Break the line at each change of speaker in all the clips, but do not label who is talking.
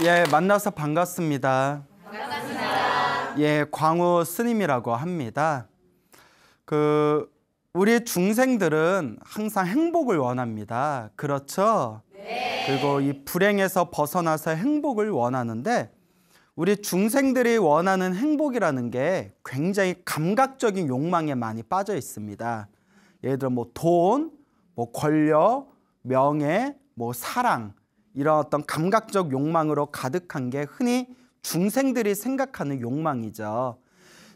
예, 만나서 반갑습니다.
반갑습니다.
예, 광우 스님이라고 합니다. 우리 중생들은 항상 행복을 원합니다. 그렇죠?
네.
그리고 이 불행에서 벗어나서 행복을 원하는데 우리 중생들이 원하는 행복이라는 게 굉장히 감각적인 욕망에 많이 빠져 있습니다. 예를 들어 뭐 돈, 뭐 권력, 명예, 뭐 사랑 이런 어떤 감각적 욕망으로 가득한 게 흔히 중생들이 생각하는 욕망이죠.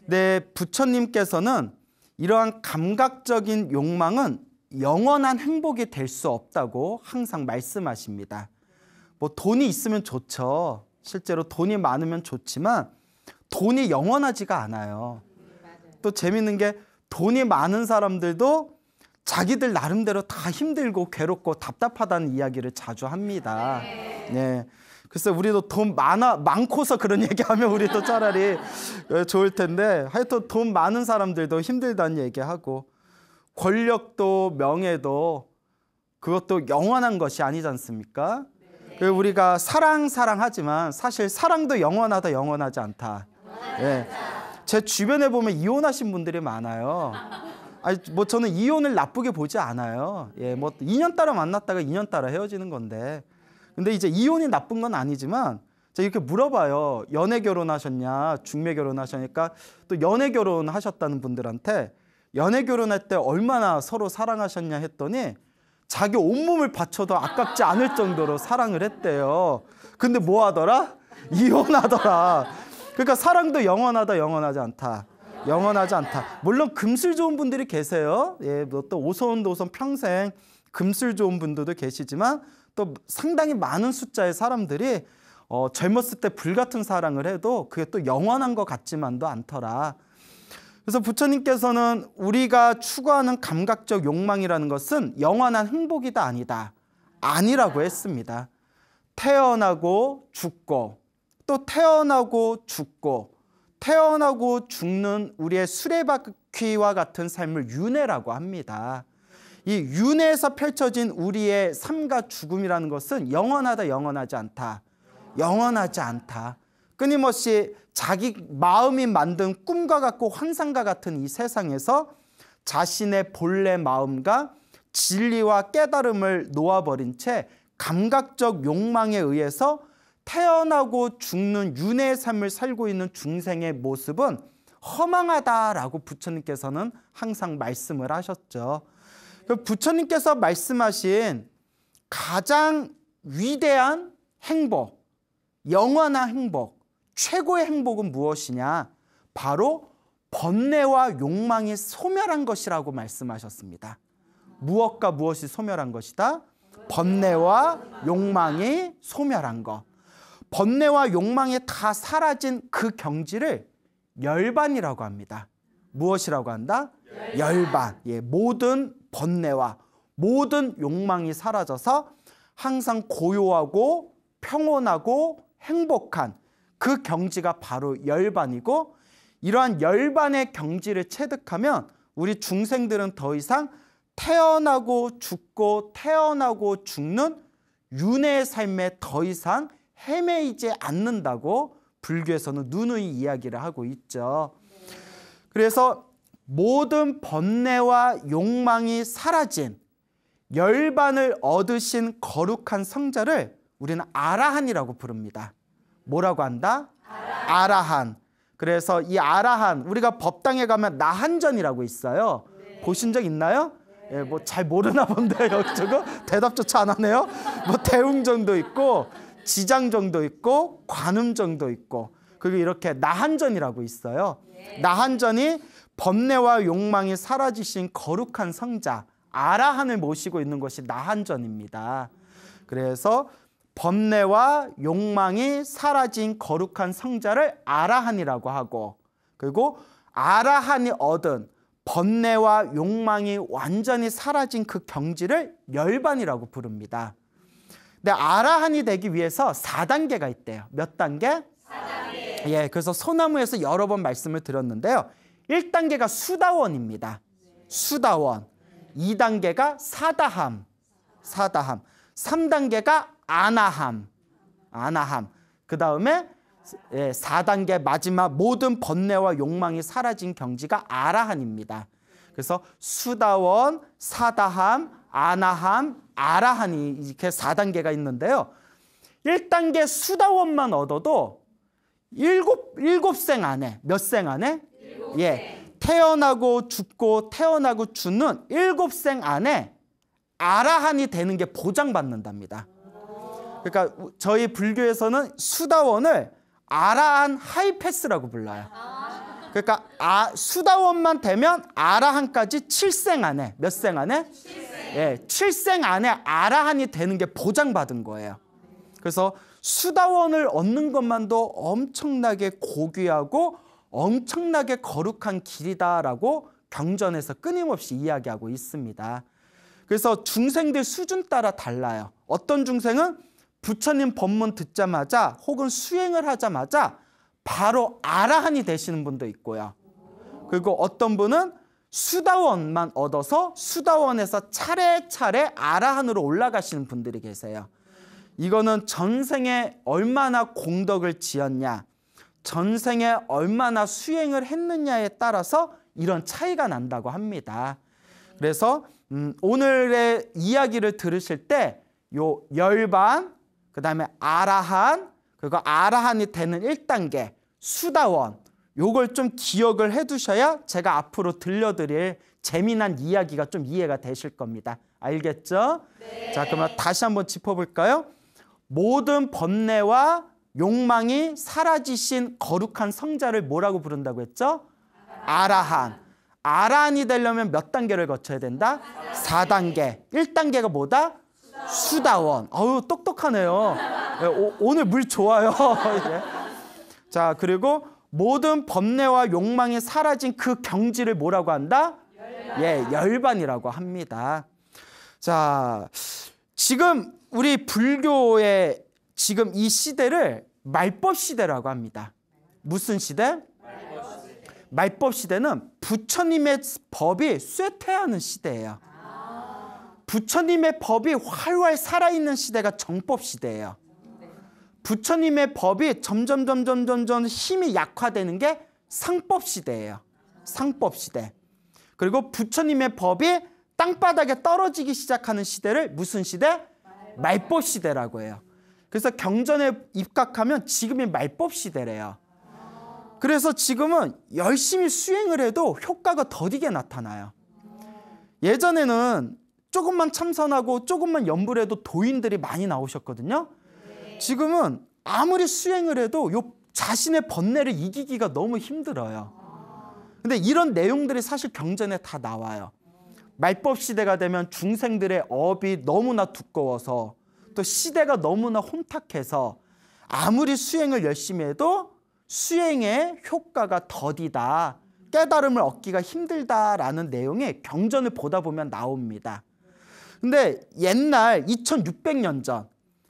근데 부처님께서는 이러한 감각적인 욕망은 영원한 행복이 될 수 없다고 항상 말씀하십니다. 뭐 돈이 있으면 좋죠. 실제로 돈이 많으면 좋지만 돈이 영원하지가 않아요. 또 재밌는 게 돈이 많은 사람들도 자기들 나름대로 다 힘들고 괴롭고 답답하다는 이야기를 자주 합니다. 네. 글쎄 우리도 돈 많고서 그런 얘기하면 우리도 차라리 좋을 텐데 하여튼 돈 많은 사람들도 힘들다는 얘기하고 권력도 명예도 그것도 영원한 것이 아니지 않습니까? 우리가 사랑하지만 사실 사랑도 영원하다 영원하지 않다. 예. 제 주변에 보면 이혼하신 분들이 많아요. 아니 뭐 저는 이혼을 나쁘게 보지 않아요. 예, 뭐 2년 따라 만났다가 2년 따라 헤어지는 건데. 근데 이제 이혼이 나쁜 건 아니지만 제가 이렇게 물어봐요. 연애 결혼하셨냐, 중매 결혼하셨니까 또 연애 결혼하셨다는 분들한테 연애 결혼할 때 얼마나 서로 사랑하셨냐 했더니 자기 온몸을 바쳐도 아깝지 않을 정도로 사랑을 했대요. 근데 뭐 하더라? 이혼하더라. 그러니까 사랑도 영원하다 영원하지 않다. 영원하지 않다. 물론 금슬 좋은 분들이 계세요. 예, 또 오손도손 평생 금슬 좋은 분들도 계시지만 또 상당히 많은 숫자의 사람들이 젊었을 때 불같은 사랑을 해도 그게 또 영원한 것 같지만도 않더라. 그래서 부처님께서는 우리가 추구하는 감각적 욕망이라는 것은 영원한 행복이다 아니다. 아니라고 했습니다. 태어나고 죽고 또 태어나고 죽고 태어나고 죽는 우리의 수레바퀴와 같은 삶을 윤회라고 합니다. 이 윤회에서 펼쳐진 우리의 삶과 죽음이라는 것은 영원하다 영원하지 않다. 영원하지 않다. 끊임없이 자기 마음이 만든 꿈과 같고 환상과 같은 이 세상에서 자신의 본래 마음과 진리와 깨달음을 놓아버린 채 감각적 욕망에 의해서 태어나고 죽는 윤회의 삶을 살고 있는 중생의 모습은 허망하다라고 부처님께서는 항상 말씀을 하셨죠. 부처님께서 말씀하신 가장 위대한 행복, 영원한 행복, 최고의 행복은 무엇이냐? 바로 번뇌와 욕망이 소멸한 것이라고 말씀하셨습니다. 무엇과 무엇이 소멸한 것이다? 번뇌와 욕망이 소멸한 것. 번뇌와 욕망이 다 사라진 그 경지를 열반이라고 합니다. 무엇이라고 한다? 열반. 예, 모든 번뇌와 모든 욕망이 사라져서 항상 고요하고 평온하고 행복한 그 경지가 바로 열반이고, 이러한 열반의 경지를 체득하면 우리 중생들은 더 이상 태어나고 죽고 태어나고 죽는 윤회의 삶에 더 이상 헤매이지 않는다고 불교에서는 누누이 이야기를 하고 있죠. 그래서 모든 번뇌와 욕망이 사라진 열반을 얻으신 거룩한 성자를 우리는 아라한이라고 부릅니다. 뭐라고 한다? 아라한. 그래서 이 아라한, 우리가 법당에 가면 나한전이라고 있어요. 보신 적 있나요? 예, 뭐 잘 모르나 본데요. 저거 대답조차 안 하네요. 뭐 대웅전도 있고 지장정도 있고 관음정도 있고, 그리고 이렇게 나한전이라고 있어요. 나한전이 번뇌와 욕망이 사라지신 거룩한 성자 아라한을 모시고 있는 것이 나한전입니다. 그래서 번뇌와 욕망이 사라진 거룩한 성자를 아라한이라고 하고, 그리고 아라한이 얻은 번뇌와 욕망이 완전히 사라진 그 경지를 열반이라고 부릅니다. 근데 아라한이 되기 위해서 4단계가 있대요. 몇 단계?
4단계.
예, 그래서 소나무에서 여러 번 말씀을 드렸는데요. 1단계가 수다원입니다. 수다원. 2단계가 사다함. 3단계가 아나함. 그 다음에 4단계 마지막 모든 번뇌와 욕망이 사라진 경지가 아라한입니다. 그래서 수다원, 사다함, 아나함, 아라한이 이렇게 4단계가 있는데요. 1단계 수다원만 얻어도 일곱 생 안에, 몇 생 안에? 태어나고 죽고 태어나고 죽는 7생 안에 아라한이 되는 게 보장받는답니다. 그러니까 저희 불교에서는 수다원을 아라한 하이패스라고 불러요. 그러니까 수다원만 되면 아라한까지 7생 안에, 몇 생 안에? 7생 안에 아라한이 되는 게 보장받은 거예요. 그래서 수다원을 얻는 것만도 엄청나게 고귀하고 엄청나게 거룩한 길이다라고 경전에서 끊임없이 이야기하고 있습니다. 그래서 중생들 수준 따라 달라요. 어떤 중생은 부처님 법문 듣자마자 혹은 수행을 하자마자 바로 아라한이 되시는 분도 있고요. 그리고 어떤 분은 수다원만 얻어서 수다원에서 차례차례 아라한으로 올라가시는 분들이 계세요. 이거는 전생에 얼마나 공덕을 지었냐, 전생에 얼마나 수행을 했느냐에 따라서 이런 차이가 난다고 합니다. 그래서 오늘의 이야기를 들으실 때 요 열반, 그 다음에 아라한, 그리고 아라한이 되는 1단계 수다원, 요걸 좀 기억을 해두셔야 제가 앞으로 들려드릴 재미난 이야기가 좀 이해가 되실 겁니다. 알겠죠? 네. 자, 그러면 다시 한번 짚어볼까요? 모든 번뇌와 욕망이 사라지신 거룩한 성자를 뭐라고 부른다고 했죠? 아라한. 아라한이 되려면 몇 단계를 거쳐야 된다? 4단계. 1단계가 뭐다? 수다원. 어우, 똑똑하네요. 오늘 물 좋아요. 자, 그리고 모든 번뇌와 욕망이 사라진 그 경지를 뭐라고 한다? 열반이라고 합니다. 자, 지금 우리 불교의 지금 이 시대를 말법 시대라고 합니다. 무슨 시대? 말법 시대는 부처님의 법이 쇠퇴하는 시대예요. 부처님의 법이 활활 살아있는 시대가 정법 시대예요. 부처님의 법이 점점 힘이 약화되는 게 상법 시대예요. 상법 시대. 그리고 부처님의 법이 땅바닥에 떨어지기 시작하는 시대를 무슨 시대? 말법 시대라고 해요. 그래서 경전에 입각하면 지금이 말법 시대래요. 그래서 지금은 열심히 수행을 해도 효과가 더디게 나타나요. 예전에는 조금만 참선하고 조금만 염불 해도 도인들이 많이 나오셨거든요. 지금은 아무리 수행을 해도 요 자신의 번뇌를 이기기가 너무 힘들어요. 근데 이런 내용들이 사실 경전에 다 나와요. 말법 시대가 되면 중생들의 업이 너무나 두꺼워서 또 시대가 너무나 혼탁해서 아무리 수행을 열심히 해도 수행의 효과가 더디다, 깨달음을 얻기가 힘들다라는 내용이 경전을 보다 보면 나옵니다. 근데 옛날 2600년 전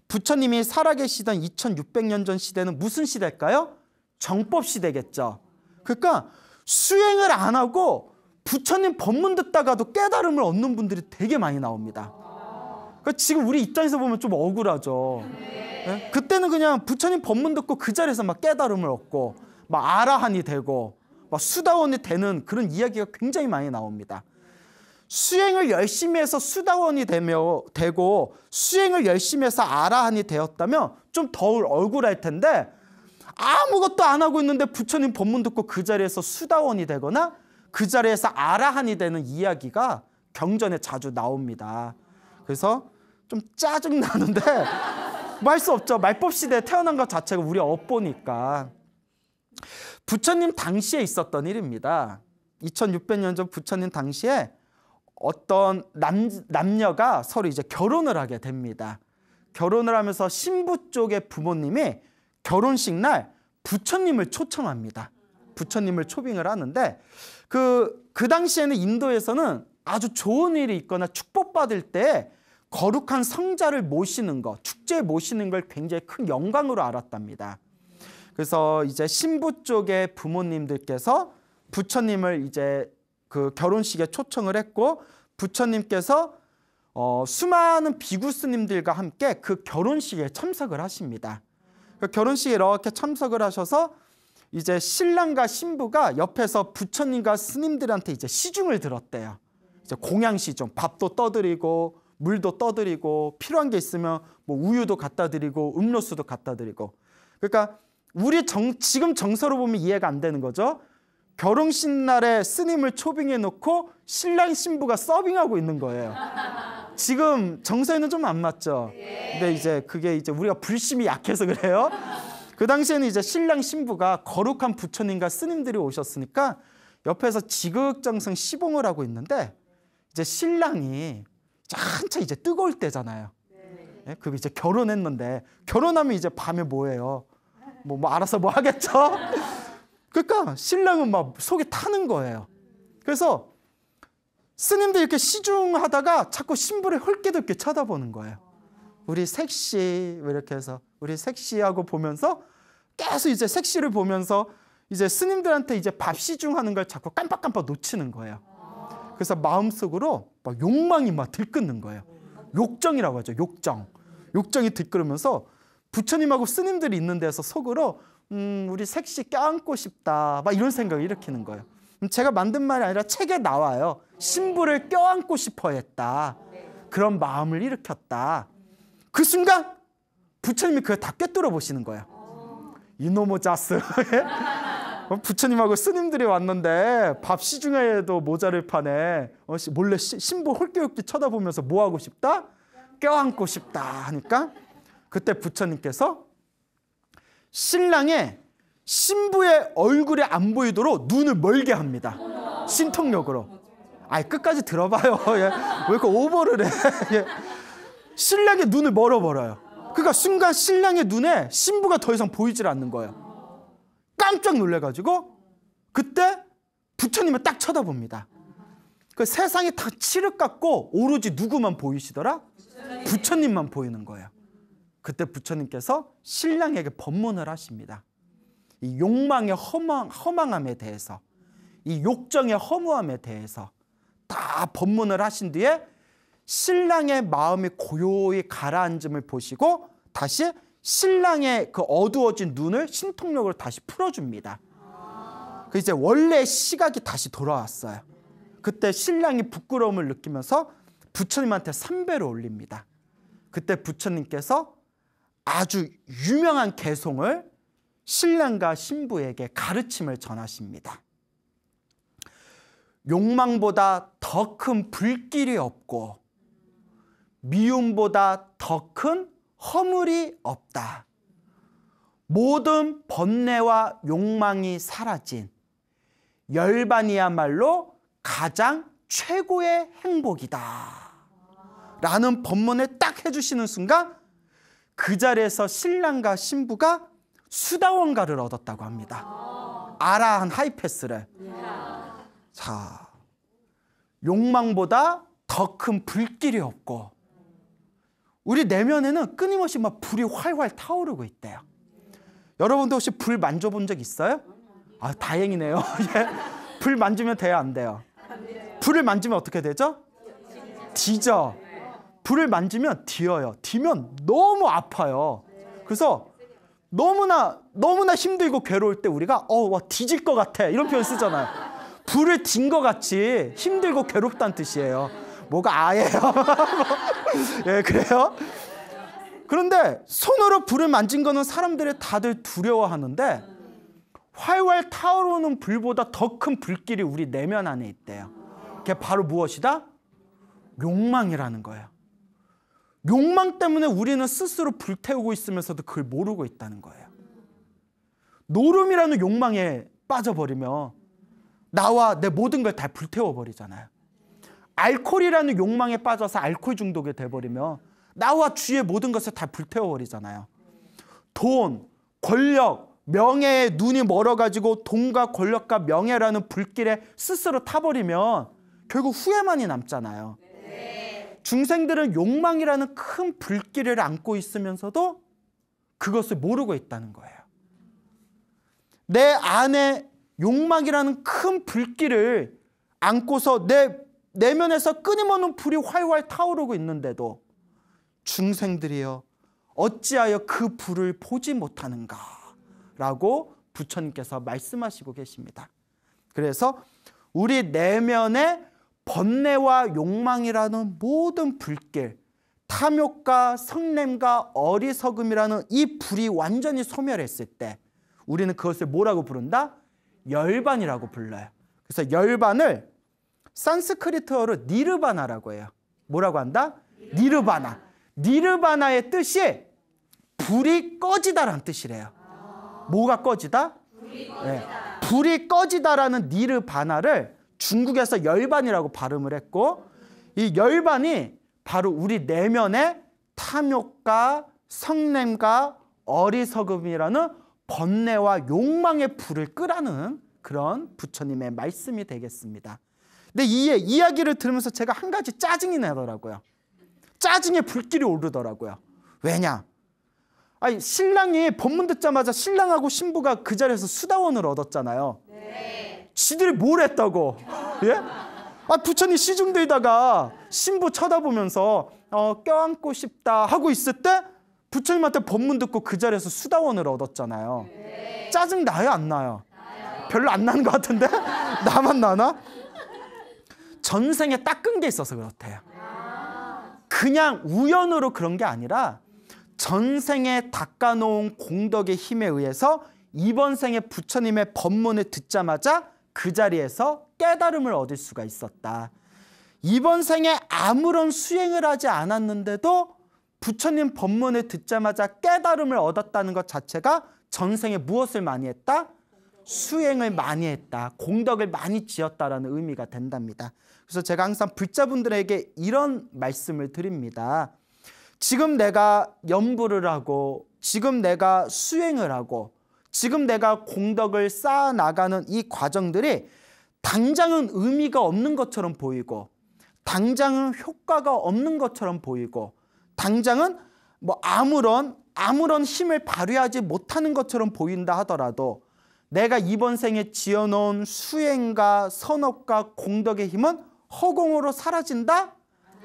부처님이 살아계시던 2600년 전 시대는 무슨 시대일까요? 정법 시대겠죠. 그러니까 수행을 안 하고 부처님 법문 듣다가도 깨달음을 얻는 분들이 되게 많이 나옵니다. 그러니까 지금 우리 입장에서 보면 좀 억울하죠. 네? 그때는 그냥 부처님 법문 듣고 그 자리에서 막 깨달음을 얻고 막 아라한이 되고 막 수다원이 되는 그런 이야기가 굉장히 많이 나옵니다. 수행을 열심히 해서 수다원이 되고 수행을 열심히 해서 아라한이 되었다면 좀 덜 억울할 텐데 아무것도 안 하고 있는데 부처님 법문 듣고 그 자리에서 수다원이 되거나 그 자리에서 아라한이 되는 이야기가 경전에 자주 나옵니다. 그래서 좀 짜증나는데 뭐 할 수 없죠. 말법 시대에 태어난 것 자체가 우리 업보니까. 부처님 당시에 있었던 일입니다. 2600년 전 부처님 당시에 어떤 남녀가 서로 이제 결혼을 하게 됩니다. 결혼을 하면서 신부 쪽의 부모님이 결혼식 날 부처님을 초청합니다. 부처님을 초빙을 하는데 그 당시에는 인도에서는 아주 좋은 일이 있거나 축복받을 때 거룩한 성자를 모시는 것, 축제에 모시는 걸 굉장히 큰 영광으로 알았답니다. 그래서 이제 신부 쪽의 부모님들께서 부처님을 이제 그 결혼식에 초청을 했고 부처님께서 수많은 비구 스님들과 함께 그 결혼식에 참석을 하십니다. 결혼식에 이렇게 참석을 하셔서 이제 신랑과 신부가 옆에서 부처님과 스님들한테 이제 시중을 들었대요. 이제 공양 시중, 밥도 떠드리고 물도 떠드리고 필요한 게 있으면 뭐 우유도 갖다 드리고 음료수도 갖다 드리고. 그러니까 우리 지금 정서로 보면 이해가 안 되는 거죠. 결혼식 날에 스님을 초빙해 놓고 신랑 신부가 서빙하고 있는 거예요. 지금 정서에는 좀 안 맞죠. 근데 이제 그게 이제 우리가 불심이 약해서 그래요. 그 당시에는 이제 신랑 신부가 거룩한 부처님과 스님들이 오셨으니까 옆에서 지극정성 시봉을 하고 있는데 이제 신랑이 한참 이제 뜨거울 때잖아요. 네? 그리고 이제 결혼했는데 결혼하면 이제 밤에 뭐해요? 뭐 알아서 뭐 하겠죠? 그러니까 신랑은 막 속이 타는 거예요. 그래서 스님들 이렇게 시중하다가 자꾸 신부를 헐기덥게 쳐다보는 거예요. 우리 섹시 이렇게 해서 우리 섹시하고 보면서 계속 이제 섹시를 보면서 이제 스님들한테 이제 밥 시중하는 걸 자꾸 깜빡깜빡 놓치는 거예요. 그래서 마음속으로 막 욕망이 막 들끓는 거예요. 욕정이라고 하죠. 욕정이 들끓으면서 부처님하고 스님들이 있는 데서 속으로 우리 섹시 껴안고 싶다 막 이런 생각을 일으키는 거예요. 제가 만든 말이 아니라 책에 나와요. 신부를 껴안고 싶어 했다. 그런 마음을 일으켰다. 그 순간 부처님이 그걸 다 꿰뚫어 보시는 거예요. 이놈의 자스. 부처님하고 스님들이 왔는데 밥 시중에도 모자를 파네. 몰래 신부 홀끼홀끼 쳐다보면서 뭐 하고 싶다? 껴안고 싶다 하니까 그때 부처님께서 신랑의 신부의 얼굴이 안 보이도록 눈을 멀게 합니다. 신통력으로. 끝까지 들어봐요. 왜 이렇게 오버를 해. 신랑의 눈을 멀어버려요. 그러니까 순간 신랑의 눈에 신부가 더 이상 보이질 않는 거예요. 깜짝 놀래가지고 그때 부처님을 딱 쳐다봅니다. 그 세상이 다 칠흑 같고 오로지 누구만 보이시더라? 부처님만 보이는 거예요. 그때 부처님께서 신랑에게 법문을 하십니다. 이 욕망의 허망함에 대해서, 이 욕정의 허무함에 대해서 다 법문을 하신 뒤에 신랑의 마음이 고요히 가라앉음을 보시고 다시 신랑의 그 어두워진 눈을 신통력으로 다시 풀어줍니다. 그 이제 원래 시각이 다시 돌아왔어요. 그때 신랑이 부끄러움을 느끼면서 부처님한테 삼배를 올립니다. 그때 부처님께서 아주 유명한 개송을 신랑과 신부에게 가르침을 전하십니다. 욕망보다 더 큰 불길이 없고 미움보다 더 큰 허물이 없다. 모든 번뇌와 욕망이 사라진 열반이야말로 가장 최고의 행복이다. 라는 법문을 딱 해주시는 순간 그 자리에서 신랑과 신부가 수다원가를 얻었다고 합니다. 아라한 하이패스를. 자, 욕망보다 더 큰 불길이 없고 우리 내면에는 끊임없이 막 불이 활활 타오르고 있대요. 여러분도 혹시 불 만져본 적 있어요? 다행이네요. 불 만지면 돼요, 안 돼요? 불을 만지면 어떻게 되죠? 뒤져. 불을 만지면 뒤어요. 뒤면 너무 아파요. 그래서 너무나 힘들고 괴로울 때 우리가 뒤질 것 같아 이런 표현 쓰잖아요. 불을 딘 것 같이 힘들고 괴롭다는 뜻이에요. 뭐가 아예요? 예, 그래요? 그런데 손으로 불을 만진 거는 사람들이 다들 두려워하는데 활활 타오르는 불보다 더 큰 불길이 우리 내면 안에 있대요. 그게 바로 무엇이다? 욕망이라는 거예요. 욕망 때문에 우리는 스스로 불태우고 있으면서도 그걸 모르고 있다는 거예요. 노름이라는 욕망에 빠져버리면 나와 내 모든 걸 다 불태워버리잖아요. 알코올이라는 욕망에 빠져서 알코올 중독이 돼버리면 나와 주위의 모든 것을 다 불태워버리잖아요. 돈, 권력, 명예에 눈이 멀어가지고 돈과 권력과 명예라는 불길에 스스로 타버리면 결국 후회만이 남잖아요. 중생들은 욕망이라는 큰 불길을 안고 있으면서도 그것을 모르고 있다는 거예요. 내 안에 욕망이라는 큰 불길을 안고서 내 내면에서 끊임없는 불이 활활 타오르고 있는데도 중생들이여 어찌하여 그 불을 보지 못하는가? 라고 부처님께서 말씀하시고 계십니다. 그래서 우리 내면의 번뇌와 욕망이라는 모든 불길, 탐욕과 성냄과 어리석음이라는 이 불이 완전히 소멸했을 때 우리는 그것을 뭐라고 부른다? 열반이라고 불러요. 그래서 열반을 산스크리트어로 니르바나라고 해요. 뭐라고 한다? 니르바나. 니르바나의 뜻이 불이 꺼지다라는 뜻이래요. 뭐가 꺼지다?
불이 꺼지다.
네. 불이 꺼지다라는 니르바나를 중국에서 열반이라고 발음을 했고, 이 열반이 바로 우리 내면의 탐욕과 성냄과 어리석음이라는 번뇌와 욕망의 불을 끄라는 그런 부처님의 말씀이 되겠습니다. 근데 이 이야기를 들으면서 제가 한 가지 짜증이 나더라고요. 짜증의 불길이 오르더라고요. 왜냐? 아니, 신랑이 법문 듣자마자 신랑하고 신부가 그 자리에서 수다원을 얻었잖아요.
네.
지들이 뭘 했다고? 예? 부처님 시중 들다가 신부 쳐다보면서 껴안고 싶다 하고 있을 때 부처님한테 법문 듣고 그 자리에서 수다원을 얻었잖아요.
네.
짜증 나요, 안 나요?
나요.
별로 안 나는 것 같은데? 나만 나나? 전생에 닦은 게 있어서 그렇대요. 그냥 우연으로 그런 게 아니라 전생에 닦아놓은 공덕의 힘에 의해서 이번 생에 부처님의 법문을 듣자마자 그 자리에서 깨달음을 얻을 수가 있었다. 이번 생에 아무런 수행을 하지 않았는데도 부처님 법문을 듣자마자 깨달음을 얻었다는 것 자체가 전생에 무엇을 많이 했다? 수행을 많이 했다. 공덕을 많이 지었다라는 의미가 된답니다. 그래서 제가 항상 불자분들에게 이런 말씀을 드립니다. 지금 내가 연부를 하고, 지금 내가 수행을 하고, 지금 내가 공덕을 쌓아나가는 이 과정들이 당장은 의미가 없는 것처럼 보이고, 당장은 효과가 없는 것처럼 보이고, 당장은 뭐 아무런 힘을 발휘하지 못하는 것처럼 보인다 하더라도 내가 이번 생에 지어놓은 수행과 선업과 공덕의 힘은 허공으로 사라진다?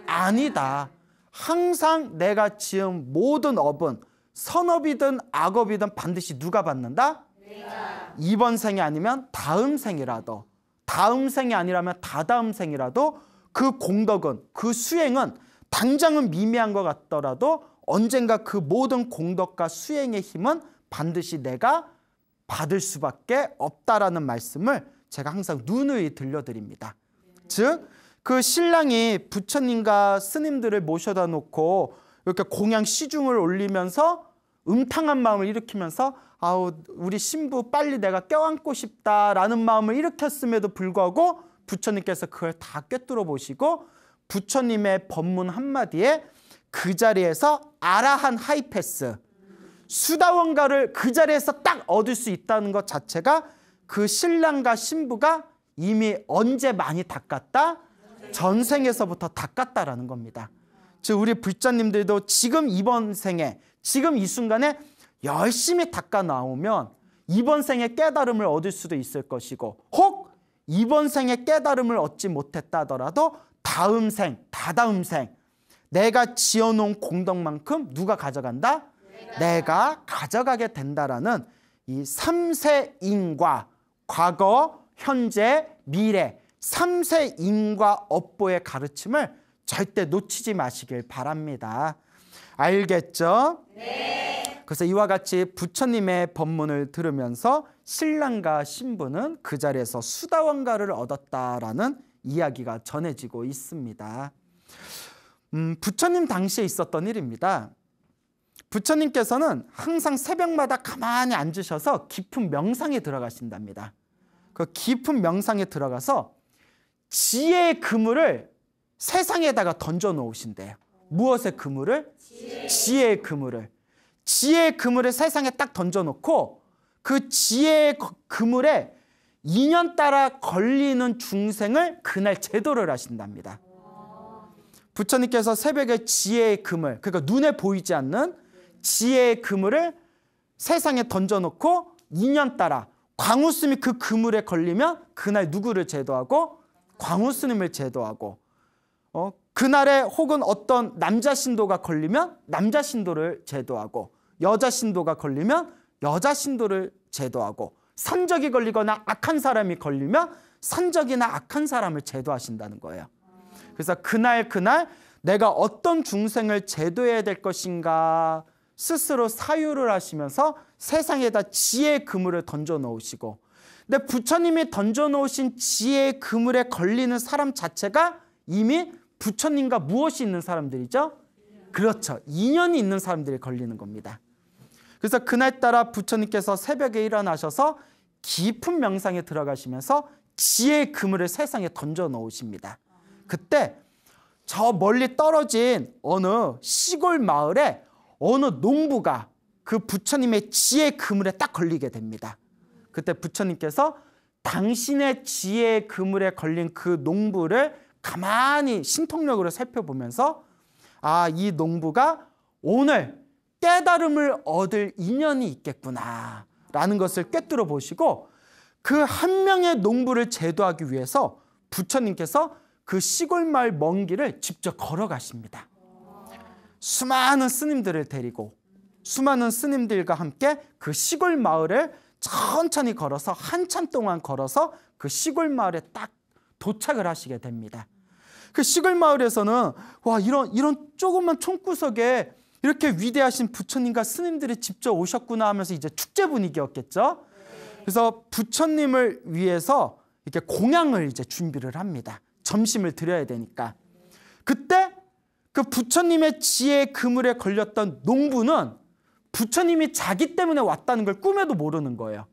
아니다. 항상 내가 지은 모든 업은 선업이든 악업이든 반드시 누가 받는다?
내가.
이번 생이 아니면 다음 생이라도, 다음 생이 아니라면 다다음 생이라도 그 공덕은, 그 수행은 당장은 미미한 것 같더라도 언젠가 그 모든 공덕과 수행의 힘은 반드시 내가 받을 수밖에 없다라는 말씀을 제가 항상 누누이 들려드립니다. 즉, 그 신랑이 부처님과 스님들을 모셔다 놓고 이렇게 공양 시중을 올리면서 음탕한 마음을 일으키면서 아우, 우리 신부 빨리 내가 껴안고 싶다라는 마음을 일으켰음에도 불구하고 부처님께서 그걸 다 꿰뚫어 보시고 부처님의 법문 한마디에 그 자리에서 아라한 하이패스, 수다원가를 그 자리에서 딱 얻을 수 있다는 것 자체가 그 신랑과 신부가 이미 언제 많이 닦았다? 전생에서부터 닦았다라는 겁니다. 즉 우리 불자님들도 지금 이번 생에, 지금 이 순간에 열심히 닦아 나오면 이번 생에 깨달음을 얻을 수도 있을 것이고, 혹 이번 생에 깨달음을 얻지 못했다 하더라도 다음 생, 다다음 생 내가 지어놓은 공덕만큼 누가 가져간다? 내가 가져가게 된다라는 이 삼세인과 과거, 현재, 미래 3세 인과 업보의 가르침을 절대 놓치지 마시길 바랍니다. 알겠죠?
네.
그래서 이와 같이 부처님의 법문을 들으면서 신랑과 신부는 그 자리에서 수다원가를 얻었다라는 이야기가 전해지고 있습니다. 부처님 당시에 있었던 일입니다. 부처님께서는 항상 새벽마다 가만히 앉으셔서 깊은 명상에 들어가신답니다. 그 깊은 명상에 들어가서 지혜의 그물을 세상에다가 던져 놓으신대요. 무엇의 그물을? 지혜의 그물을. 지혜의 그물을 세상에 딱 던져 놓고 그 지혜의 그물에 인연 따라 걸리는 중생을 그날 제도를 하신답니다. 부처님께서 새벽에 지혜의 그물, 그러니까 눈에 보이지 않는 지혜의 그물을 세상에 던져놓고 인연 따라 광우스님이 그 그물에 걸리면 그날 누구를 제도하고? 광우스님을 제도하고 그날에 혹은 어떤 남자 신도가 걸리면 남자 신도를 제도하고, 여자 신도가 걸리면 여자 신도를 제도하고, 산적이 걸리거나 악한 사람이 걸리면 산적이나 악한 사람을 제도하신다는 거예요. 그래서 그날 내가 어떤 중생을 제도해야 될 것인가 스스로 사유를 하시면서 세상에다 지혜의 그물을 던져 놓으시고, 근데 부처님이 던져 놓으신 지혜의 그물에 걸리는 사람 자체가 이미 부처님과 무엇이 있는 사람들이죠? 그렇죠. 인연이 있는 사람들이 걸리는 겁니다. 그래서 그날따라 부처님께서 새벽에 일어나셔서 깊은 명상에 들어가시면서 지혜의 그물을 세상에 던져 놓으십니다. 그때 저 멀리 떨어진 어느 시골 마을에 어느 농부가 그 부처님의 지혜의 그물에 딱 걸리게 됩니다. 그때 부처님께서 당신의 지혜의 그물에 걸린 그 농부를 가만히 신통력으로 살펴보면서, 아, 이 농부가 오늘 깨달음을 얻을 인연이 있겠구나 라는 것을 꿰뚫어 보시고, 그 한 명의 농부를 제도하기 위해서 부처님께서 그 시골 마을 먼 길을 직접 걸어가십니다. 수많은 스님들을 데리고 수많은 스님들과 함께 그 시골 마을을 천천히 걸어서 한참 동안 걸어서 그 시골 마을에 딱 도착을 하시게 됩니다. 그 시골 마을에서는 와, 이런 조그만 촌구석에 이렇게 위대하신 부처님과 스님들이 직접 오셨구나 하면서 이제 축제 분위기였겠죠. 그래서 부처님을 위해서 이렇게 공양을 이제 준비를 합니다. 점심을 드려야 되니까. 그때 그 부처님의 지혜의 그물에 걸렸던 농부는 부처님이 자기 때문에 왔다는 걸 꿈에도 모르는 거예요.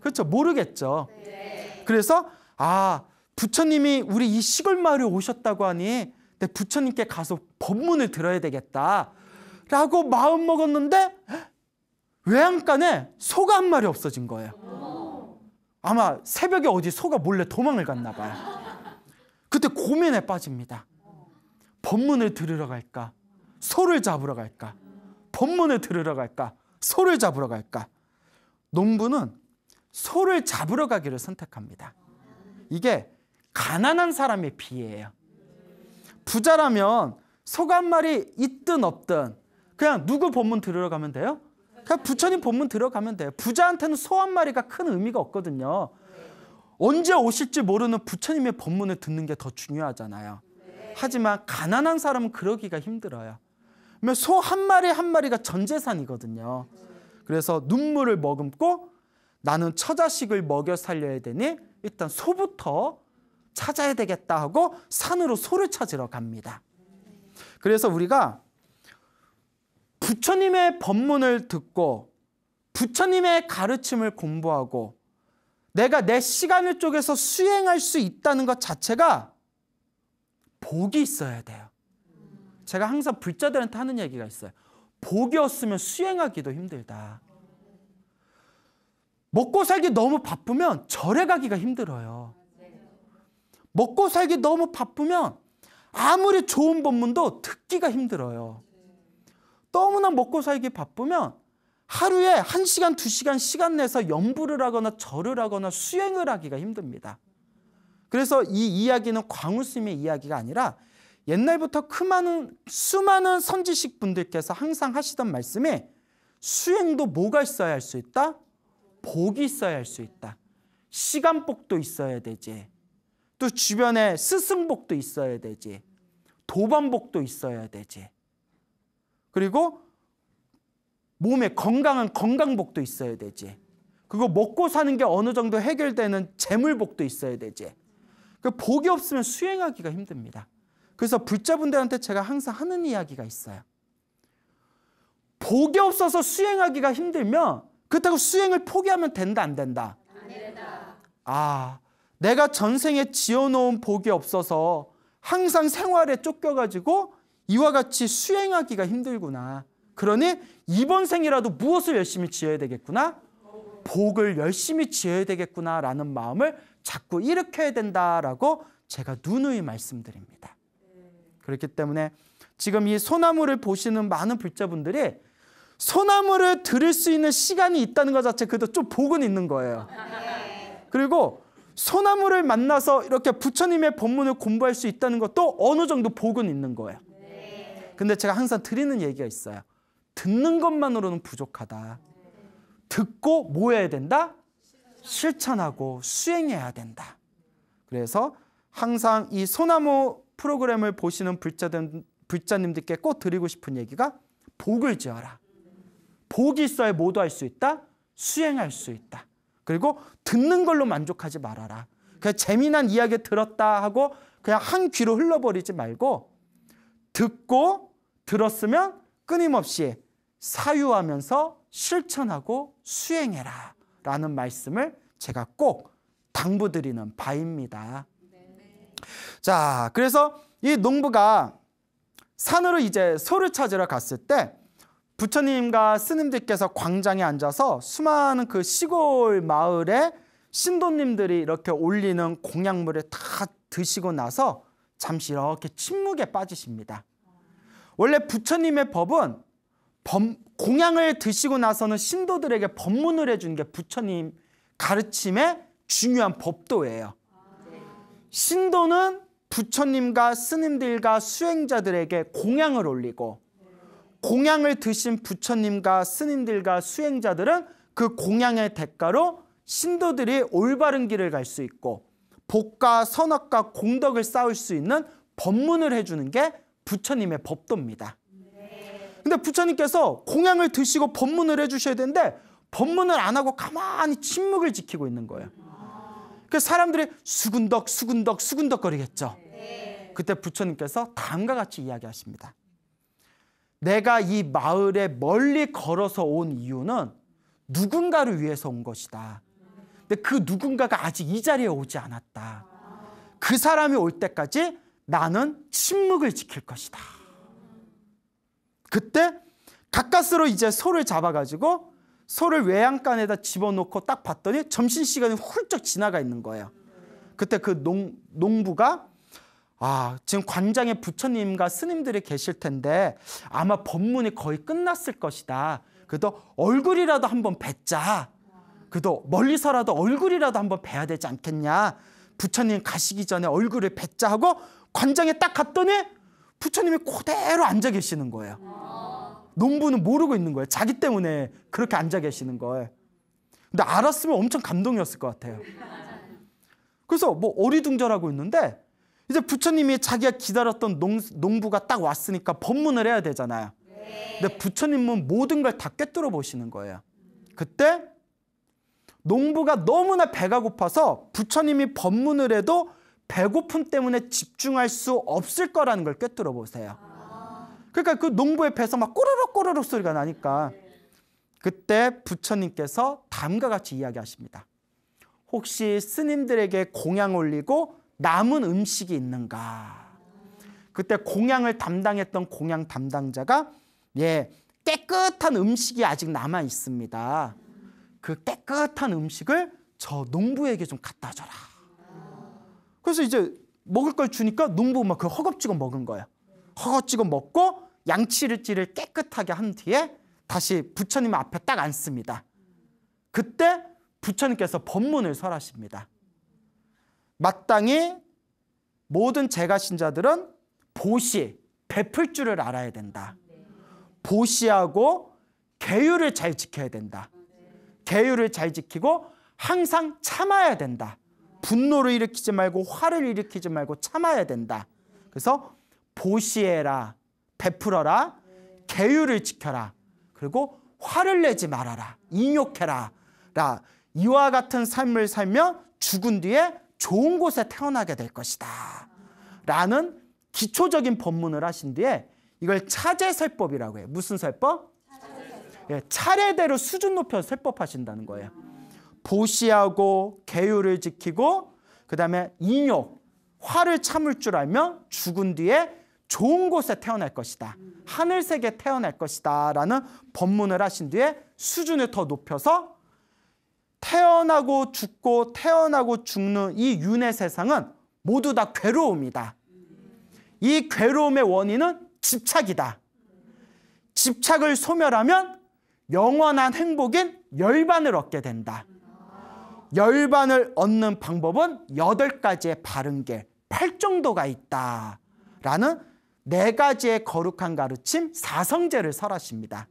그렇죠? 모르겠죠. 그래서 아, 부처님이 우리 이 시골 마을에 오셨다고 하니 내 부처님께 가서 법문을 들어야 되겠다 라고 마음 먹었는데 외양간에 소가 한 마리 없어진 거예요. 아마 새벽에 어디 소가 몰래 도망을 갔나 봐요. 그때 고민에 빠집니다. 법문을 들으러 갈까? 소를 잡으러 갈까? 법문을 들으러 갈까? 소를 잡으러 갈까? 농부는 소를 잡으러 가기를 선택합니다. 이게 가난한 사람의 비애예요. 부자라면 소가 한 마리 있든 없든 그냥 누구 법문 들으러 가면 돼요? 그냥 부처님 법문 들어가면 돼요. 부자한테는 소 한 마리가 큰 의미가 없거든요. 언제 오실지 모르는 부처님의 법문을 듣는 게 더 중요하잖아요. 하지만 가난한 사람은 그러기가 힘들어요. 소 한 마리 한 마리가 전 재산이거든요. 그래서 눈물을 머금고 나는 처자식을 먹여 살려야 되니 일단 소부터 찾아야 되겠다 하고 산으로 소를 찾으러 갑니다. 그래서 우리가 부처님의 법문을 듣고 부처님의 가르침을 공부하고 내가 내 시간을 쪼개서 수행할 수 있다는 것 자체가 복이 있어야 돼요. 제가 항상 불자들한테 하는 얘기가 있어요. 복이 없으면 수행하기도 힘들다. 먹고 살기 너무 바쁘면 절에 가기가 힘들어요. 먹고 살기 너무 바쁘면 아무리 좋은 법문도 듣기가 힘들어요. 너무나 먹고 살기 바쁘면 하루에 1시간, 2시간 시간 내서 염불을 하거나 절을 하거나 수행을 하기가 힘듭니다. 그래서 이 이야기는 광우스님의 이야기가 아니라 옛날부터 수많은 선지식 분들께서 항상 하시던 말씀이 수행도 뭐가 있어야 할 수 있다? 복이 있어야 할 수 있다. 시간복도 있어야 되지. 또 주변에 스승복도 있어야 되지. 도반복도 있어야 되지. 그리고 몸에 건강한 건강복도 있어야 되지. 그리고 먹고 사는 게 어느 정도 해결되는 재물복도 있어야 되지. 그 복이 없으면 수행하기가 힘듭니다. 그래서 불자분들한테 제가 항상 하는 이야기가 있어요. 복이 없어서 수행하기가 힘들면 그렇다고 수행을 포기하면 된다, 안 된다?
안 된다.
아, 내가 전생에 지어놓은 복이 없어서 항상 생활에 쫓겨가지고 이와 같이 수행하기가 힘들구나. 그러니 이번 생이라도 무엇을 열심히 지어야 되겠구나? 복을 열심히 지어야 되겠구나라는 마음을 자꾸 일으켜야 된다라고 제가 누누이 말씀드립니다. 그렇기 때문에 지금 이 소나무를 보시는 많은 불자분들이 소나무를 들을 수 있는 시간이 있다는 것 자체 그래도 좀 복은 있는 거예요. 그리고 소나무를 만나서 이렇게 부처님의 법문을 공부할 수 있다는 것도 어느 정도 복은 있는 거예요. 근데 제가 항상 드리는 얘기가 있어요. 듣는 것만으로는 부족하다. 듣고 뭐 해야 된다? 실천하고 수행해야 된다. 그래서 항상 이 소나무 프로그램을 보시는 불자님들께 꼭 드리고 싶은 얘기가 복을 지어라. 복이 있어야 모두 할 수 있다. 수행할 수 있다. 그리고 듣는 걸로 만족하지 말아라. 그냥 재미난 이야기 들었다 하고 그냥 한 귀로 흘러버리지 말고 듣고 들었으면 끊임없이 사유하면서 실천하고 수행해라 라는 말씀을 제가 꼭 당부드리는 바입니다. 자, 그래서 이 농부가 산으로 이제 소를 찾으러 갔을 때 부처님과 스님들께서 광장에 앉아서 수많은 그 시골 마을에 신도님들이 이렇게 올리는 공양물을 다 드시고 나서 잠시 이렇게 침묵에 빠지십니다. 원래 부처님의 법은 공양을 드시고 나서는 신도들에게 법문을 해주는 게 부처님 가르침의 중요한 법도예요. 신도는 부처님과 스님들과 수행자들에게 공양을 올리고 공양을 드신 부처님과 스님들과 수행자들은 그 공양의 대가로 신도들이 올바른 길을 갈 수 있고 복과 선악과 공덕을 쌓을 수 있는 법문을 해주는 게 부처님의 법도입니다. 근데 부처님께서 공양을 드시고 법문을 해주셔야 되는데 법문을 안 하고 가만히 침묵을 지키고 있는 거예요. 그래서 사람들이 수군덕 거리겠죠. 그때 부처님께서 다음과 같이 이야기하십니다. 내가 이 마을에 멀리 걸어서 온 이유는 누군가를 위해서 온 것이다. 근데 그 누군가가 아직 이 자리에 오지 않았다. 그 사람이 올 때까지 나는 침묵을 지킬 것이다. 그때 가까스로 이제 소를 잡아가지고 소를 외양간에다 집어넣고 딱 봤더니 점심시간이 훌쩍 지나가 있는 거예요. 그때 그 농부가 지금 관장에 부처님과 스님들이 계실 텐데 아마 법문이 거의 끝났을 것이다. 그래도 얼굴이라도 한번 뵙자. 그래도 멀리서라도 얼굴이라도 한번 뵈야 되지 않겠냐. 부처님 가시기 전에 얼굴을 뵙자 하고 관장에 딱 갔더니 부처님이 그대로 앉아 계시는 거예요. 농부는 모르고 있는 거예요. 자기 때문에 그렇게 앉아 계시는 거예요. 근데 알았으면 엄청 감동이었을 것 같아요. 그래서 뭐 어리둥절하고 있는데 이제 부처님이 자기가 기다렸던 농부가 딱 왔으니까 법문을 해야 되잖아요. 근데 부처님은 모든 걸 다 꿰뚫어 보시는 거예요. 그때 농부가 너무나 배가 고파서 부처님이 법문을 해도 배고픔 때문에 집중할 수 없을 거라는 걸 꿰뚫어 보세요. 그러니까 그 농부의 배에서 막 꼬르륵 소리가 나니까 그때 부처님께서 다음과 같이 이야기하십니다. 혹시 스님들에게 공양 올리고 남은 음식이 있는가? 그때 공양을 담당했던 공양 담당자가 깨끗한 음식이 아직 남아 있습니다. 그 깨끗한 음식을 저 농부에게 좀 갖다 줘라. 그래서 이제 먹을 걸 주니까 농부 막 그 허겁지겁 먹은 거예요. 허겁지겁 먹고 양치질을 깨끗하게 한 뒤에 다시 부처님 앞에 딱 앉습니다. 그때 부처님께서 법문을 설하십니다. 마땅히 모든 제가신자들은 보시, 베풀 줄을 알아야 된다. 보시하고 계율을 잘 지켜야 된다. 계율을 잘 지키고 항상 참아야 된다. 분노를 일으키지 말고 화를 일으키지 말고 참아야 된다. 그래서 보시해라, 베풀어라, 계율을 지켜라. 그리고 화를 내지 말아라, 인욕해라. 이와 같은 삶을 살며 죽은 뒤에 좋은 곳에 태어나게 될 것이다. 라는 기초적인 법문을 하신 뒤에 이걸 차제설법이라고 해요. 무슨 설법? 차례대로 수준 높여서 설법하신다는 거예요. 보시하고 계율을 지키고 그 다음에 인욕, 화를 참을 줄 알며 죽은 뒤에 좋은 곳에 태어날 것이다. 하늘색에 태어날 것이다. 라는 법문을 하신 뒤에 수준을 더 높여서 태어나고 죽고 태어나고 죽는 이 윤회 세상은 모두 다 괴로움이다. 이 괴로움의 원인은 집착이다. 집착을 소멸하면 영원한 행복인 열반을 얻게 된다. 열반을 얻는 방법은 8가지의 바른 길, 8정도가 있다라는 4가지의 거룩한 가르침, 사성제를 설하십니다.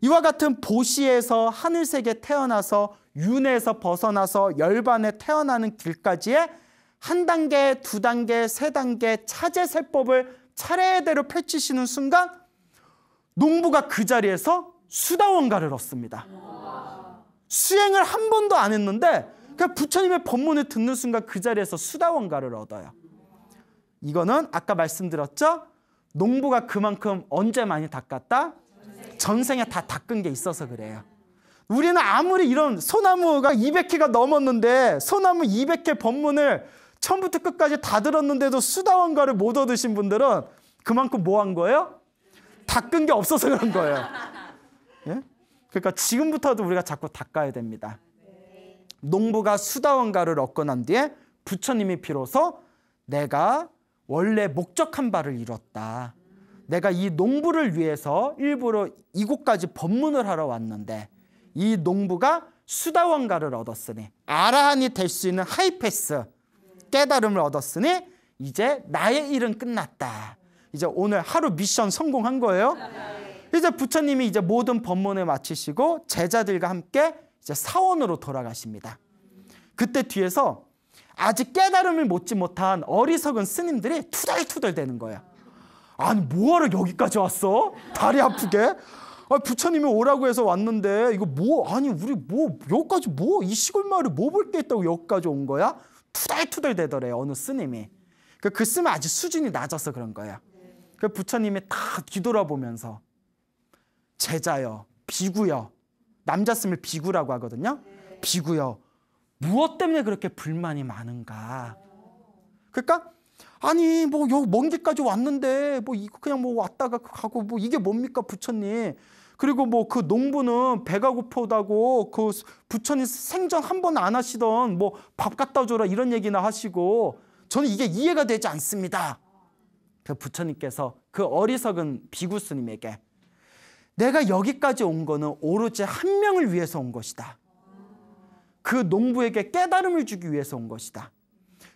이와 같은 보시에서 하늘색에 태어나서 윤회에서 벗어나서 열반에 태어나는 길까지의 1단계, 2단계, 3단계 차제세법을 차례대로 펼치시는 순간 농부가 그 자리에서 수다원가를 얻습니다. 수행을 한 번도 안 했는데 그냥 부처님의 법문을 듣는 순간 그 자리에서 수다원가를 얻어요. 이거는 아까 말씀드렸죠? 농부가 그만큼 언제 많이 닦았다? 전생에 다 닦은 게 있어서 그래요. 우리는 아무리 이런 소나무가 200회가 넘었는데 소나무 200회 법문을 처음부터 끝까지 다 들었는데도 수다원가를 못 얻으신 분들은 그만큼 뭐 한 거예요? 닦은 게 없어서 그런 거예요. 예? 그러니까 지금부터도 우리가 자꾸 닦아야 됩니다. 농부가 수다원가를 얻고 난 뒤에 부처님이 비로소 내가 원래 목적한 바를 이뤘다. 내가 이 농부를 위해서 일부러 이곳까지 법문을 하러 왔는데 이 농부가 수다원가를 얻었으니 아라한이 될 수 있는 하이패스 깨달음을 얻었으니 이제 나의 일은 끝났다. 이제 오늘 하루 미션 성공한 거예요. 이제 부처님이 이제 모든 법문을 마치시고 제자들과 함께 이제 사원으로 돌아가십니다. 그때 뒤에서 아직 깨달음을 못지 못한 어리석은 스님들이 투덜투덜 대는 거예요. 아니 뭐하러 여기까지 왔어? 다리 아프게? 아, 부처님이 오라고 해서 왔는데 이거 뭐 아니 우리 뭐 여기까지 뭐 이 시골 마을에 뭐 볼 게 있다고 여기까지 온 거야? 투덜투덜 대더래요 어느 스님이. 그 스님은 아직 수준이 낮아서 그런 거예요. 그 부처님이 다 뒤돌아보면서 제자여, 비구여, 남자 스님을 비구라고 하거든요. 비구여, 무엇 때문에 그렇게 불만이 많은가? 그러니까 아니 뭐 여기 먼 길까지 왔는데 뭐 이거 그냥 뭐 왔다가 가고 뭐 이게 뭡니까 부처님? 그리고 뭐 그 농부는 배가 고프다고 그 부처님 생전 한 번 안 하시던 뭐 밥 갖다 줘라 이런 얘기나 하시고 저는 이게 이해가 되지 않습니다. 그 부처님께서 그 어리석은 비구 스님에게 내가 여기까지 온 거는 오로지 한 명을 위해서 온 것이다. 그 농부에게 깨달음을 주기 위해서 온 것이다.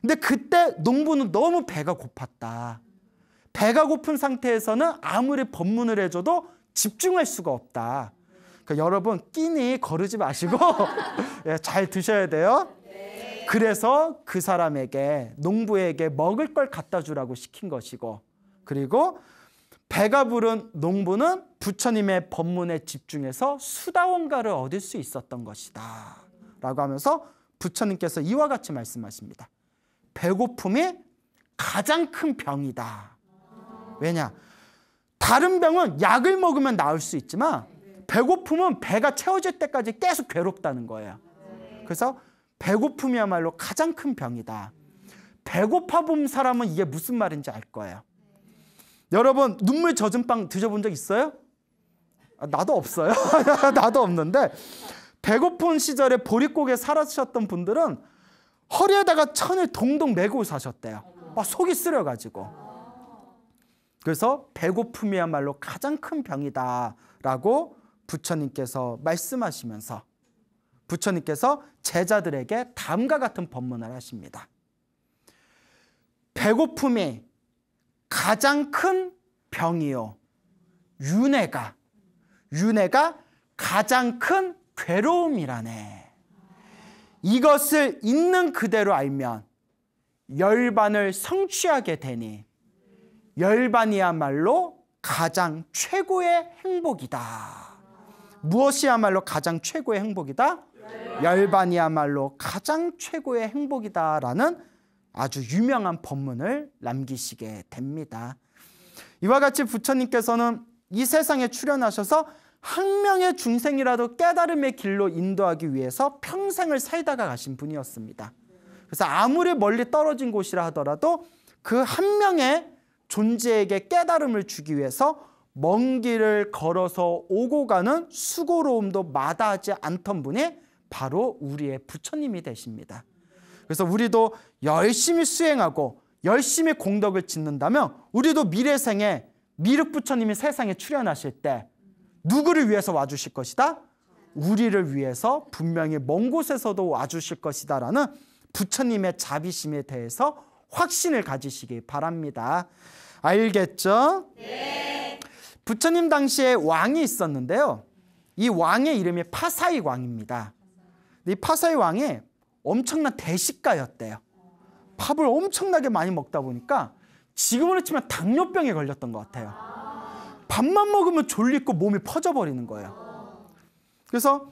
근데 그때 농부는 너무 배가 고팠다. 배가 고픈 상태에서는 아무리 법문을 해줘도 집중할 수가 없다. 그러니까 여러분 끼니 거르지 마시고 예, 잘 드셔야 돼요. 그래서 그 사람에게 농부에게 먹을 걸 갖다 주라고 시킨 것이고 그리고 배가 부른 농부는 부처님의 법문에 집중해서 수다원가를 얻을 수 있었던 것이다 라고 하면서 부처님께서 이와 같이 말씀하십니다. 배고픔이 가장 큰 병이다. 왜냐? 다른 병은 약을 먹으면 나을 수 있지만 배고픔은 배가 채워질 때까지 계속 괴롭다는 거예요. 그래서 배고픔이야말로 가장 큰 병이다. 배고파 본 사람은 이게 무슨 말인지 알 거예요. 여러분 눈물 젖은 빵 드셔본 적 있어요? 나도 없어요. 나도 없는데 배고픈 시절에 보릿고개 살아셨던 분들은 허리에다가 천을 동동 메고 사셨대요. 막 속이 쓰려가지고. 그래서 배고픔이야말로 가장 큰 병이다라고 부처님께서 말씀하시면서 부처님께서 제자들에게 다음과 같은 법문을 하십니다. 배고픔이 가장 큰 병이요. 윤회가 가장 큰 괴로움이라네. 이것을 있는 그대로 알면 열반을 성취하게 되니 열반이야말로 가장 최고의 행복이다. 무엇이야말로 가장 최고의 행복이다? 열반이야말로 가장 최고의 행복이다라는 아주 유명한 법문을 남기시게 됩니다. 이와 같이 부처님께서는 이 세상에 출현하셔서 한 명의 중생이라도 깨달음의 길로 인도하기 위해서 평생을 살다가 가신 분이었습니다. 그래서 아무리 멀리 떨어진 곳이라 하더라도 그 한 명의 존재에게 깨달음을 주기 위해서 먼 길을 걸어서 오고 가는 수고로움도 마다하지 않던 분이 바로 우리의 부처님이 되십니다. 그래서 우리도 열심히 수행하고 열심히 공덕을 짓는다면 우리도 미래생에 미륵 부처님이 세상에 출현하실 때 누구를 위해서 와주실 것이다? 우리를 위해서 분명히 먼 곳에서도 와주실 것이다라는 부처님의 자비심에 대해서 확신을 가지시기 바랍니다. 알겠죠?
네.
부처님 당시에 왕이 있었는데요. 이 왕의 이름이 파사이 왕입니다. 이 파사이 왕이 엄청난 대식가였대요. 밥을 엄청나게 많이 먹다 보니까 지금으로 치면 당뇨병에 걸렸던 것 같아요. 밥만 먹으면 졸리고 몸이 퍼져버리는 거예요. 그래서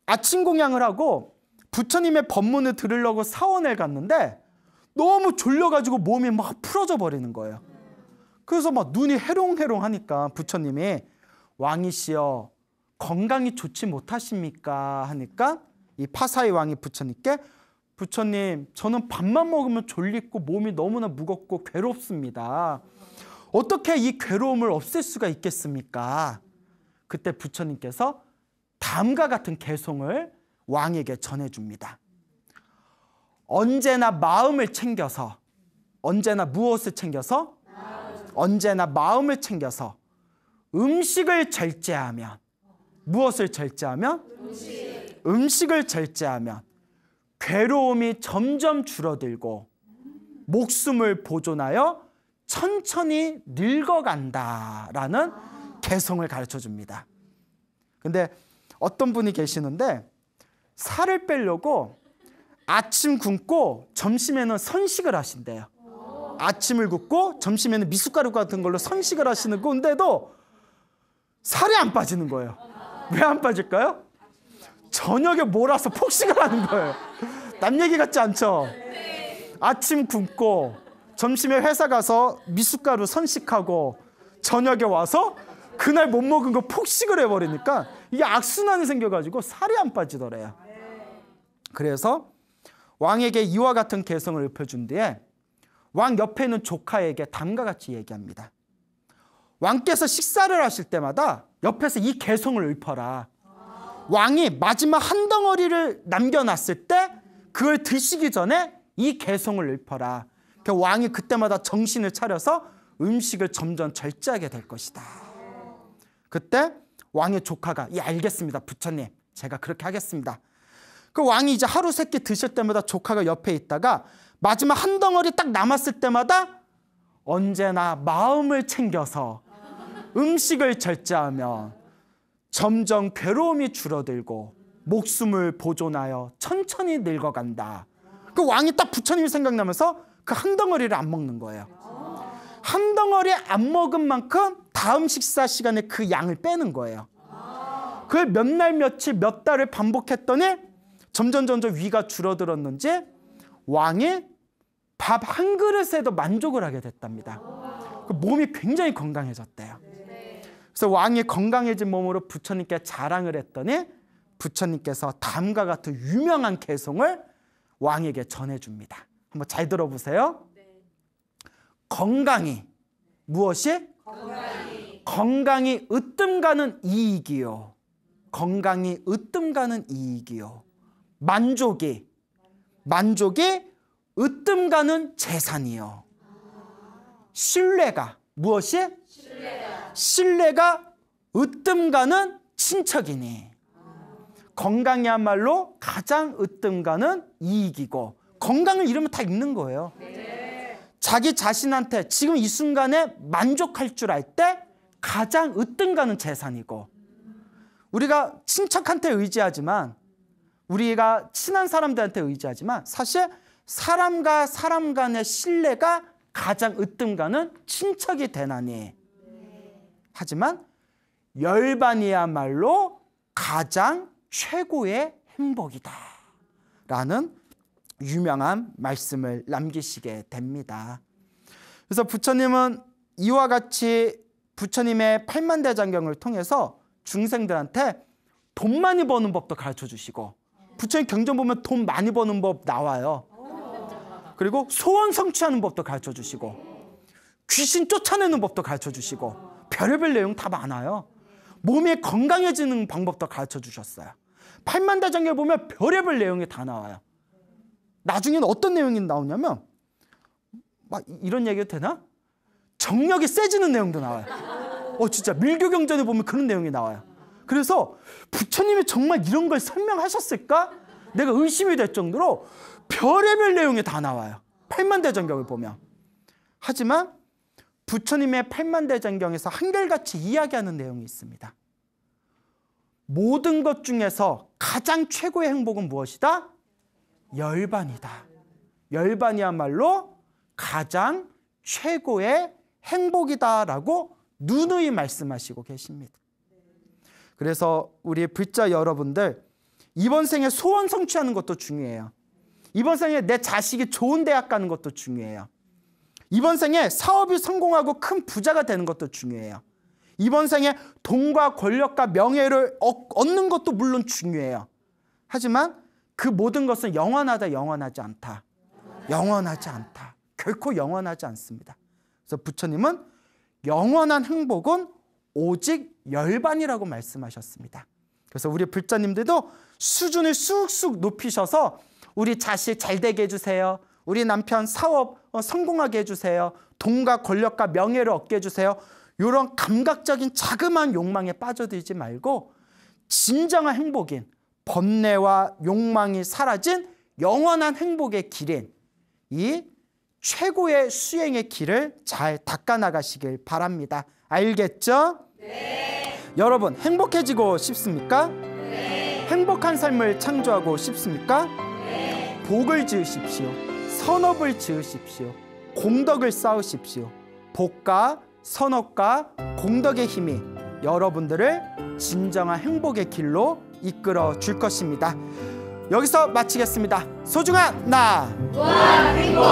아침 공양을 하고 부처님의 법문을 들으려고 사원에 갔는데 너무 졸려가지고 몸이 막 풀어져 버리는 거예요. 그래서 막 눈이 해롱해롱 하니까 부처님이 왕이시여 건강이 좋지 못하십니까? 하니까 이 파사이 왕이 부처님께 부처님 저는 밥만 먹으면 졸리고 몸이 너무나 무겁고 괴롭습니다. 어떻게 이 괴로움을 없앨 수가 있겠습니까? 그때 부처님께서 다음과 같은 개송을 왕에게 전해줍니다. 언제나 마음을 챙겨서 언제나 무엇을 챙겨서? 언제나 마음을 챙겨서 음식을 절제하면 무엇을 절제하면? 음식을 절제하면 괴로움이 점점 줄어들고 목숨을 보존하여 천천히 늙어간다라는 개성을 가르쳐 줍니다. 근데 어떤 분이 계시는데 살을 빼려고 아침 굶고 점심에는 선식을 하신대요. 아침을 굶고 점심에는 미숫가루 같은 걸로 선식을 하시는 건데도 살이 안 빠지는 거예요. 왜 안 빠질까요? 저녁에 몰아서 폭식을 하는 거예요. 남 얘기 같지 않죠? 아침 굶고 점심에 회사 가서 미숫가루 선식하고 저녁에 와서 그날 못 먹은 거 폭식을 해버리니까 이게 악순환이 생겨가지고 살이 안 빠지더래요. 그래서 왕에게 이와 같은 개성을 읊어준 뒤에 왕 옆에 있는 조카에게 다음과 같이 얘기합니다. 왕께서 식사를 하실 때마다 옆에서 이 개성을 읊어라. 왕이 마지막 한 덩어리를 남겨놨을 때 그걸 드시기 전에 이 개성을 읊어라. 왕이 그때마다 정신을 차려서 음식을 점점 절제하게 될 것이다. 그때 왕의 조카가 알겠습니다 부처님 제가 그렇게 하겠습니다. 그 왕이 이제 하루 세끼 드실 때마다 조카가 옆에 있다가 마지막 한 덩어리 딱 남았을 때마다 언제나 마음을 챙겨서 음식을 절제하면 점점 괴로움이 줄어들고 목숨을 보존하여 천천히 늙어간다. 그 왕이 딱 부처님이 생각나면서 그 한 덩어리를 안 먹는 거예요. 한 덩어리 안 먹은 만큼 다음 식사 시간에 그 양을 빼는 거예요. 그걸 몇 날 며칠 몇 달을 반복했더니 점점 위가 줄어들었는지 왕이 밥 한 그릇에도 만족을 하게 됐답니다. 몸이 굉장히 건강해졌대요. 그래서 왕이 건강해진 몸으로 부처님께 자랑을 했더니 부처님께서 다음과 같은 유명한 개성을 왕에게 전해줍니다. 한번 잘 들어보세요. 건강이 무엇이? 건강이 으뜸가는 이익이요. 건강이 으뜸가는 이익이요. 만족이 으뜸가는 재산이요. 신뢰가 무엇이? 신뢰가 으뜸가는 친척이니. 건강이야말로 가장 으뜸가는 이익이고 건강을 잃으면 다 잃는 거예요. 자기 자신한테 지금 이 순간에 만족할 줄 알 때 가장 으뜸가는 재산이고 우리가 친척한테 의지하지만 우리가 친한 사람들한테 의지하지만 사실 사람과 사람 간의 신뢰가 가장 으뜸가는 친척이 되나니 하지만 열반이야말로 가장 최고의 행복이다 라는 유명한 말씀을 남기시게 됩니다. 그래서 부처님은 이와 같이 부처님의 팔만대장경을 통해서 중생들한테 돈 많이 버는 법도 가르쳐 주시고 부처님 경전 보면 돈 많이 버는 법 나와요. 그리고 소원 성취하는 법도 가르쳐 주시고 귀신 쫓아내는 법도 가르쳐 주시고 별의별 내용 다 많아요. 몸이 건강해지는 방법도 가르쳐 주셨어요. 팔만대장경에 보면 별의별 내용이 다 나와요. 나중에는 어떤 내용이 나오냐면 막 이런 얘기도 되나? 정력이 세지는 내용도 나와요. 진짜 밀교경전에 보면 그런 내용이 나와요. 그래서 부처님이 정말 이런 걸 설명하셨을까? 내가 의심이 될 정도로 별의별 내용이 다 나와요. 팔만대장경을 보면. 하지만 부처님의 팔만대장경에서 한결같이 이야기하는 내용이 있습니다. 모든 것 중에서 가장 최고의 행복은 무엇이다? 열반이다. 열반이야말로 가장 최고의 행복이다라고 누누이 말씀하시고 계십니다. 그래서 우리 불자 여러분들, 이번 생에 소원 성취하는 것도 중요해요. 이번 생에 내 자식이 좋은 대학 가는 것도 중요해요. 이번 생에 사업이 성공하고 큰 부자가 되는 것도 중요해요. 이번 생에 돈과 권력과 명예를 얻는 것도 물론 중요해요. 하지만 그 모든 것은 영원하다, 영원하지 않다. 영원하지 않다. 결코 영원하지 않습니다. 그래서 부처님은 영원한 행복은 오직 열반이라고 말씀하셨습니다. 그래서 우리 불자님들도 수준을 쑥쑥 높이셔서 우리 자식 잘 되게 해주세요. 우리 남편 사업 성공하게 해주세요. 돈과 권력과 명예를 얻게 해주세요. 이런 감각적인 자그마한 욕망에 빠져들지 말고 진정한 행복인 번뇌와 욕망이 사라진 영원한 행복의 길인 이 최고의 수행의 길을 잘 닦아나가시길 바랍니다. 알겠죠?
네.
여러분, 행복해지고 싶습니까?
네.
행복한 삶을 창조하고 싶습니까?
네.
복을 지으십시오. 선업을 지으십시오. 공덕을 쌓으십시오. 복과 선업과 공덕의 힘이 여러분들을 진정한 행복의 길로 이끌어 줄 것입니다. 여기서 마치겠습니다. 소중한 나!
무한 행복!